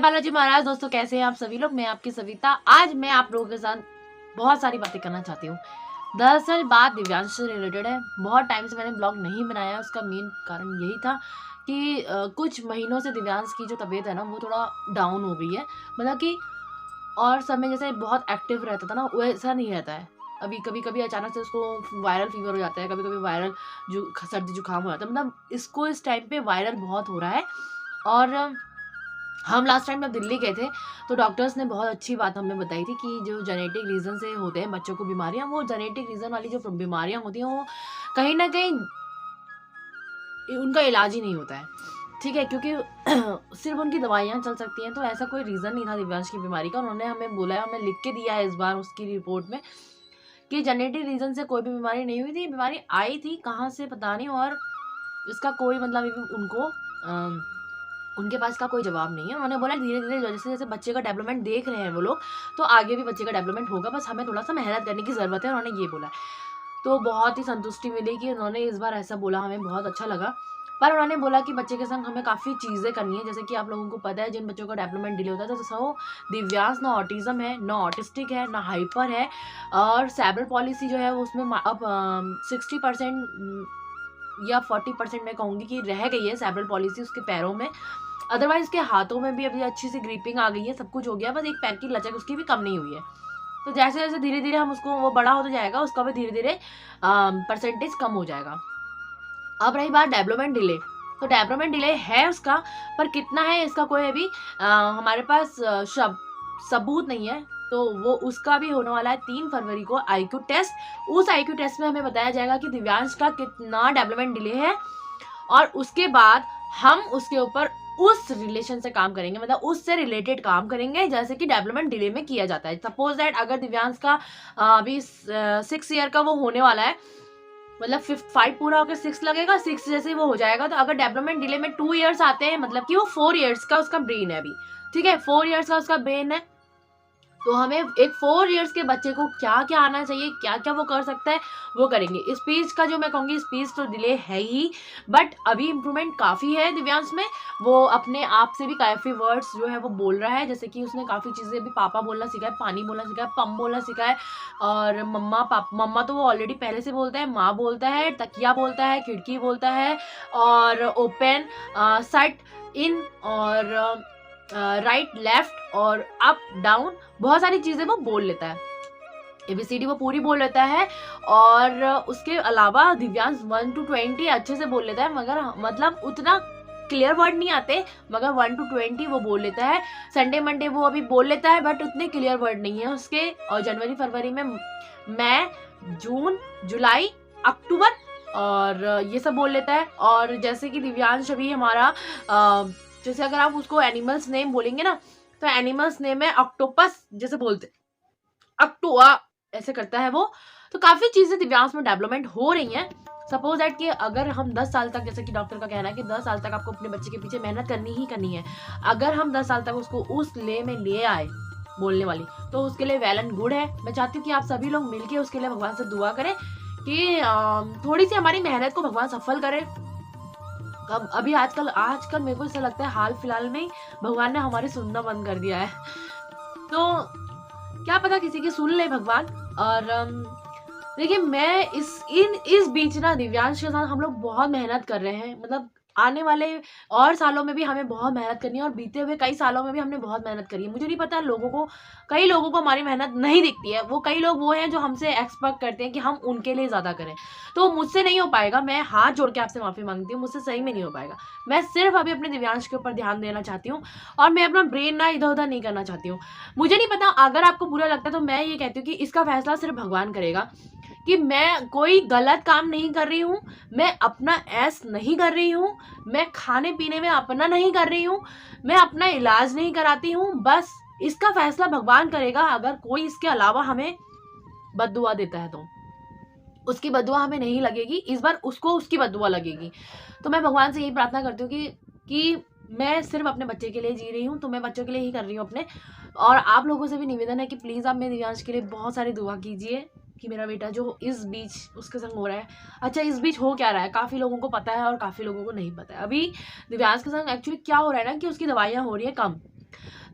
बालाजी महाराज। दोस्तों कैसे हैं आप सभी लोग। मैं आपकी सविता। आज मैं आप लोगों के साथ बहुत सारी बातें करना चाहती हूँ। दरअसल बात दिव्यांश से रिलेटेड है। बहुत टाइम से मैंने ब्लॉग नहीं बनाया, उसका मेन कारण यही था कि कुछ महीनों से दिव्यांश की जो तबीयत है ना वो थोड़ा डाउन हो गई है। मतलब कि और समय जैसे बहुत एक्टिव रहता था ना वैसा नहीं रहता है। अभी कभी कभी अचानक से उसको वायरल फीवर हो जाता है, कभी कभी वायरल जो सर्दी जुकाम हो जाता है। मतलब इसको इस टाइम पे वायरल बहुत हो रहा है। और हम लास्ट टाइम जब दिल्ली गए थे तो डॉक्टर्स ने बहुत अच्छी बात हमें बताई थी कि जो जेनेटिक रीज़न से होते हैं बच्चों को बीमारियां, वो जेनेटिक रीज़न वाली जो बीमारियां होती हैं वो कहीं ना कहीं उनका इलाज ही नहीं होता है। ठीक है, क्योंकि सिर्फ उनकी दवाइयाँ चल सकती हैं। तो ऐसा कोई रीज़न नहीं था दिव्यांश की बीमारी का। उन्होंने हमें बोला है, हमें लिख के दिया है इस बार उसकी रिपोर्ट में कि जेनेटिक रीज़न से कोई भी बीमारी नहीं हुई थी। बीमारी आई थी कहाँ से पता नहीं, और इसका कोई मतलब उनको उनके पास का कोई जवाब नहीं है। उन्होंने बोला धीरे धीरे जैसे जैसे बच्चे का डेवलपमेंट देख रहे हैं वो लोग, तो आगे भी बच्चे का डेवलपमेंट होगा, बस हमें थोड़ा सा मेहनत करने की ज़रूरत है। उन्होंने ये बोला। तो बहुत ही संतुष्टि मिली कि उन्होंने इस बार ऐसा बोला, हमें बहुत अच्छा लगा। पर उन्होंने बोला कि बच्चे के संग हमें काफ़ी चीज़ें करनी है। जैसे कि आप लोगों को पता है जिन बच्चों का डेवलपमेंट डिले होता है, तो सो दिव्यांश ना ऑटिज़म है, ना ऑटिस्टिक है, ना हाइपर है। और सेरेब्रल पॉलिसी जो है वो उसमें अब 60% या 40% मैं कहूँगी कि रह गई है सेरेब्रल पॉलिसी उसके पैरों में। अदरवाइज उसके हाथों में भी अभी अच्छी सी ग्रिपिंग आ गई है, सब कुछ हो गया, बस एक पैर की लचक उसकी भी कम नहीं हुई है। तो जैसे जैसे धीरे धीरे हम उसको वो बड़ा होता जाएगा, उसका भी धीरे धीरे परसेंटेज कम हो जाएगा। अब रही बात डेवलपमेंट डिले, तो डेवलपमेंट डिले है उसका, पर कितना है इसका कोई अभी हमारे पास सबूत नहीं है। तो वो उसका भी होने वाला है 3 फरवरी को IQ टेस्ट। उस IQ टेस्ट में हमें बताया जाएगा कि दिव्यांश का कितना डेवलपमेंट डिले है, और उसके बाद हम उसके ऊपर उस रिलेशन से काम करेंगे, मतलब उससे रिलेटेड काम करेंगे जैसे कि डेवलपमेंट डिले में किया जाता है। सपोज दैट अगर दिव्यांश का अभी 6 ईयर का वो होने वाला है, मतलब 5 पूरा होकर 6 लगेगा, 6 जैसे वो हो जाएगा। तो अगर डेवलपमेंट डिले में 2 ईयर्स आते हैं, मतलब कि वो 4 ईयर्स का उसका ब्रेन है अभी। ठीक है, 4 ईयर्स का उसका ब्रेन है। तो हमें एक 4 ईयर्स के बच्चे को क्या क्या आना चाहिए, क्या क्या वो कर सकता है, वो करेंगे। स्पीच का जो मैं कहूँगी, स्पीच तो डिले है ही, बट अभी इम्प्रूवमेंट काफ़ी है दिव्यांश में। वो अपने आप से भी काफ़ी वर्ड्स जो है वो बोल रहा है। जैसे कि उसने काफ़ी चीज़ें अभी पापा बोलना सीखा है, पानी बोलना सीखा है, पम बोलना सीखा है, और मम्मा तो वो ऑलरेडी पहले से बोलता है, माँ बोलता है, तकिया बोलता है, खिड़की बोलता है, और ओपन, सट, इन, और राइट लेफ्ट, और अप डाउन, बहुत सारी चीज़ें वो बोल लेता है। ABCD वो पूरी बोल लेता है। और उसके अलावा दिव्यांश 1 to 20 अच्छे से बोल लेता है, मगर मतलब उतना क्लियर वर्ड नहीं आते, मगर 1 to 20 वो बोल लेता है। संडे मंडे वो अभी बोल लेता है, बट उतने क्लियर वर्ड नहीं है उसके। और जनवरी फरवरी में मई, जून, जुलाई, अक्टूबर, और ये सब बोल लेता है। और जैसे कि दिव्यांश अभी हमारा जैसे अगर आप उसको एनिमल्स नेम बोलेंगे ना, तो एनिमल्स नेम है ऑक्टोपस, जैसे बोलते अक्टुआ, ऐसे करता है वो। तो काफ़ी चीज़ें दिव्यांश में डेवलपमेंट हो रही हैं। सपोज दैट कि अगर हम 10 साल तक, जैसे कि डॉक्टर का कहना है कि 10 साल तक आपको अपने बच्चे के पीछे मेहनत करनी ही करनी है। अगर हम 10 साल तक उसको उस ले में ले आए बोलने वाली, तो उसके लिए वेल एंड गुड है। मैं चाहती हूँ कि आप सभी लोग मिलके उसके लिए भगवान से दुआ करें कि थोड़ी सी हमारी मेहनत को भगवान सफल करे। अभी आजकल मेरे को ऐसा लगता है हाल फिलहाल में भगवान ने हमारे सुनना बंद कर दिया है। तो क्या पता किसी की सुन ले भगवान। और देखिए, मैं इस बीच ना दिव्यांश के साथ हम लोग बहुत मेहनत कर रहे हैं। मतलब आने वाले और सालों में भी हमें बहुत मेहनत करनी है, और बीते हुए कई सालों में भी हमने बहुत मेहनत करी है। मुझे नहीं पता कई लोगों को हमारी मेहनत नहीं दिखती है। वो कई लोग वो हैं जो हमसे एक्सपेक्ट करते हैं कि हम उनके लिए ज़्यादा करें। तो मुझसे नहीं हो पाएगा। मैं हाथ जोड़ के आपसे माफ़ी मांगती हूँ, मुझसे सही में नहीं हो पाएगा। मैं सिर्फ अभी अपने दिव्यांश के ऊपर ध्यान देना चाहती हूँ, और मैं अपना ब्रेन ना इधर उधर नहीं करना चाहती हूँ। मुझे नहीं पता, अगर आपको बुरा लगता है तो मैं ये कहती हूँ कि इसका फैसला सिर्फ भगवान करेगा, कि मैं कोई गलत काम नहीं कर रही हूँ, मैं अपना ऐश नहीं कर रही हूँ, मैं खाने पीने में अपना नहीं कर रही हूँ, मैं अपना इलाज नहीं कराती हूँ। बस इसका फैसला भगवान करेगा। अगर कोई इसके अलावा हमें बद्दुआ देता है तो उसकी बद्दुआ हमें नहीं लगेगी, इस बार उसको उसकी बद्दुआ लगेगी। तो मैं भगवान से यही प्रार्थना करती हूँ कि मैं सिर्फ अपने बच्चे के लिए जी रही हूँ, तो मैं बच्चों के लिए ही कर रही हूँ अपने। और आप लोगों से भी निवेदन है कि प्लीज़ आप मेरे दिव्यांश के लिए बहुत सारी दुआ कीजिए कि मेरा बेटा जो इस बीच उसके संग हो रहा है। अच्छा, इस बीच हो क्या रहा है, काफ़ी लोगों को पता है और काफ़ी लोगों को नहीं पता है। अभी दिव्यांश के संग एक्चुअली क्या हो रहा है ना, कि उसकी दवाइयाँ हो रही हैं कम।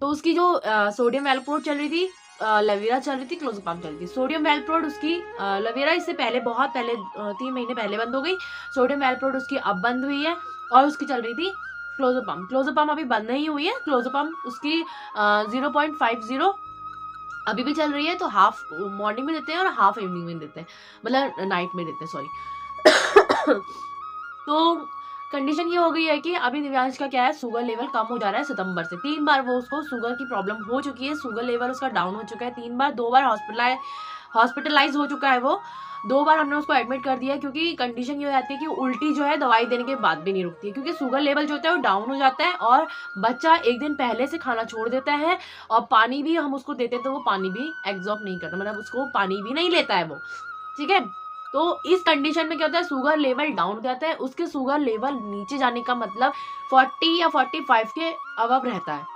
तो उसकी जो सोडियम वेलप्रोड चल रही थी, लवीरा चल रही थी, क्लोज़ोपाम चल रही थी। सोडियम वेलप्रोड उसकी लवीरा इससे पहले बहुत पहले 3 महीने पहले बंद हो गई। सोडियम वेलप्रोड उसकी अब बंद हुई है और उसकी चल रही थी क्लोज़ोपाम। क्लोज़ोपाम अभी बंद नहीं हुई है, क्लोज़ोपाम उसकी 0.50 अभी भी चल रही है। तो हाफ मॉर्निंग में देते हैं और हाफ इवनिंग में देते हैं, मतलब नाइट में देते हैं, सॉरी। तो कंडीशन ये हो गई है कि अभी दिव्यांश का क्या है, शुगर लेवल कम हो जा रहा है सितंबर से। 3 बार वो उसको शुगर की प्रॉब्लम हो चुकी है, शुगर लेवल उसका डाउन हो चुका है 3 बार, 2 बार हॉस्पिटलाइज हो चुका है वो, 2 बार हमने उसको एडमिट कर दिया है, क्योंकि कंडीशन ये हो जाती है कि उल्टी जो है दवाई देने के बाद भी नहीं रुकती है, क्योंकि शुगर लेवल जो होता है वो डाउन हो जाता है और बच्चा एक दिन पहले से खाना छोड़ देता है और पानी भी हम उसको देते तो वो पानी भी एब्जॉर्ब नहीं करता, मतलब उसको पानी भी नहीं लेता है वो, ठीक है। तो इस कंडीशन में क्या होता है, शुगर लेवल डाउन हो जाता है। उसके शुगर लेवल नीचे जाने का मतलब 40 या 45 के अबव रहता है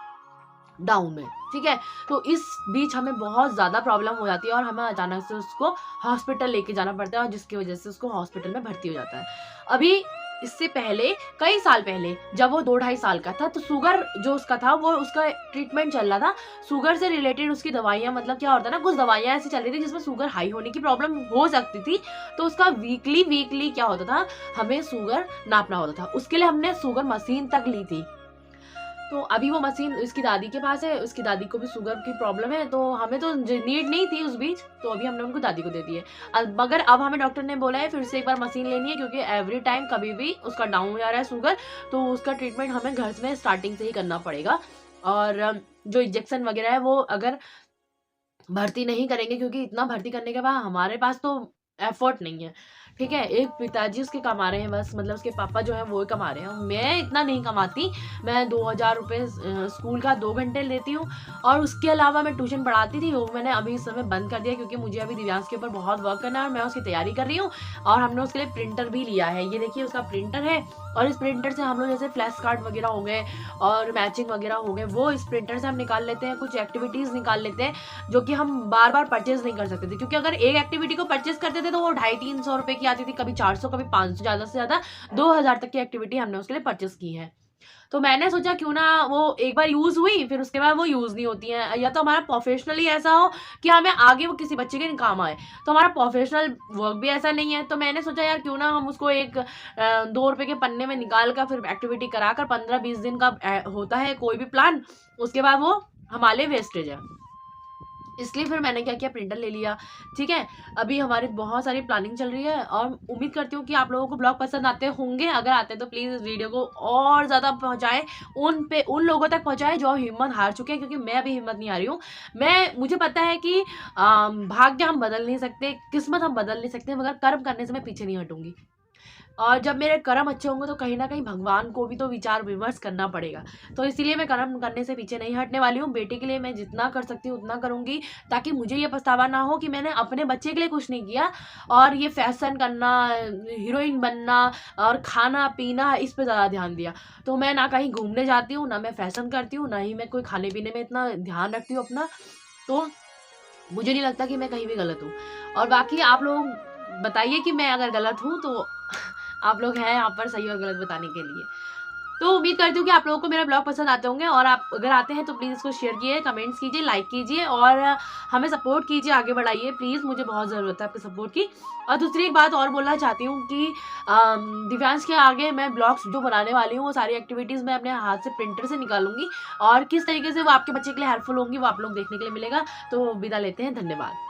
डाउन में, ठीक है। तो इस बीच हमें बहुत ज़्यादा प्रॉब्लम हो जाती है और हमें अचानक से उसको हॉस्पिटल लेके जाना पड़ता है और जिसकी वजह से उसको हॉस्पिटल में भर्ती हो जाता है। अभी इससे पहले कई साल पहले जब वो 2-2.5 साल का था, तो शुगर जो उसका था वो उसका ट्रीटमेंट चल रहा था, शुगर से रिलेटेड उसकी दवाइयाँ, मतलब क्या होता है ना, कुछ दवाइयाँ ऐसी चल रही थी जिसमें शुगर हाई होने की प्रॉब्लम हो सकती थी। तो उसका वीकली क्या होता था, हमें शुगर नापना होता था, उसके लिए हमने शुगर मशीन तक ली थी। तो अभी वो मशीन उसकी दादी के पास है, उसकी दादी को भी शुगर की प्रॉब्लम है, तो हमें तो नीड नहीं थी उस बीच, तो अभी हमने उनको दादी को दे दी है। मगर अब हमें डॉक्टर ने बोला है फिर से एक बार मशीन लेनी है, क्योंकि एवरी टाइम कभी भी उसका डाउन हो जा रहा है शुगर, तो उसका ट्रीटमेंट हमें घर में स्टार्टिंग से ही करना पड़ेगा। और जो इंजेक्शन वगैरह है वो अगर भर्ती नहीं करेंगे, क्योंकि इतना भर्ती करने के बाद हमारे पास तो एफर्ट नहीं है, ठीक है। एक पिताजी उसके कमा रहे हैं बस, मतलब उसके पापा जो है वो कमा रहे हैं, मैं इतना नहीं कमाती। मैं 2000 रुपये स्कूल का 2 घंटे लेती हूँ और उसके अलावा मैं ट्यूशन पढ़ाती थी, वो मैंने अभी इस समय बंद कर दिया, क्योंकि मुझे अभी दिव्यांश के ऊपर बहुत वर्क करना है और मैं उसकी तैयारी कर रही हूँ। और हमने उसके लिए प्रिंटर भी लिया है, ये देखिए उसका प्रिंटर है, और इस प्रिंटर से हम लोग जैसे फ्लैश कार्ड वगैरह हो गए और मैचिंग वगैरह हो गए, वो इस प्रिंटर से हम निकाल लेते हैं, कुछ एक्टिविटीज़ निकाल लेते हैं जो कि हम बार बार परचेज नहीं कर सकते थे, क्योंकि अगर एक एक्टिविटी को परचेज करते थे तो वो 250-300 रुपए की आती थी, कभी 400, कभी 500, ज़्यादा से ज़्यादा 2000 तक की एक्टिविटी हमने उसके लिए परचेज की है। तो मैंने सोचा क्यों ना वो एक बार यूज़ हुई फिर उसके बाद वो यूज़ नहीं होती हैं, या तो हमारा प्रोफेशनली ऐसा हो कि हमें आगे वो किसी बच्चे के काम आए, तो हमारा प्रोफेशनल वर्क भी ऐसा नहीं है। तो मैंने सोचा यार क्यों ना हम उसको एक 2 रुपए के पन्ने में निकाल कर फिर एक्टिविटी करा कर 15-20 दिन का होता है कोई भी प्लान, उसके बाद वो हमारे लिए वेस्टेज है, इसलिए फिर मैंने क्या किया, प्रिंटर ले लिया, ठीक है। अभी हमारी बहुत सारी प्लानिंग चल रही है और उम्मीद करती हूँ कि आप लोगों को ब्लॉग पसंद आते होंगे। अगर आते हैं तो प्लीज़ इस वीडियो को और ज़्यादा पहुँचाएं, उन लोगों तक पहुँचाएं जो हिम्मत हार चुके हैं, क्योंकि मैं अभी हिम्मत नहीं हारी हूँ। मुझे पता है कि भाग्य हम बदल नहीं सकते, किस्मत हम बदल नहीं सकते, मगर कर्म करने से मैं पीछे नहीं हटूंगी। और जब मेरे कर्म अच्छे होंगे तो कहीं ना कहीं भगवान को भी तो विचार विमर्श करना पड़ेगा, तो इसीलिए मैं कर्म करने से पीछे नहीं हटने वाली हूँ। बेटे के लिए मैं जितना कर सकती हूँ उतना करूँगी, ताकि मुझे ये पछतावा ना हो कि मैंने अपने बच्चे के लिए कुछ नहीं किया। और ये फैशन करना, हीरोइन बनना और खाना पीना, इस पर ज़्यादा ध्यान दिया। तो मैं ना कहीं घूमने जाती हूँ, ना मैं फैशन करती हूँ, ना ही मैं कोई खाने पीने में इतना ध्यान रखती हूँ अपना। तो मुझे नहीं लगता कि मैं कहीं भी गलत हूँ। और बाकी आप लोग बताइए कि मैं अगर गलत हूँ तो आप लोग हैं यहाँ पर सही और गलत बताने के लिए। तो उम्मीद करती हूँ कि आप लोगों को मेरा ब्लॉग पसंद आते होंगे, और आप अगर आते हैं तो प्लीज़ इसको शेयर कीजिए, कमेंट्स कीजिए, लाइक कीजिए और हमें सपोर्ट कीजिए, आगे बढ़ाइए प्लीज़, मुझे बहुत ज़रूरत है आपके सपोर्ट की। और दूसरी एक बात और बोलना चाहती हूँ कि दिव्यांश के आगे मैं ब्लॉग्स जो बनाने वाली हूँ वो सारी एक्टिविटीज़ मैं अपने हाथ से प्रिंटर से निकालूंगी, और किस तरीके से वो आपके बच्चे के लिए हेल्पफुल होंगी वो आप लोग देखने के लिए मिलेगा। तो विदा लेते हैं, धन्यवाद।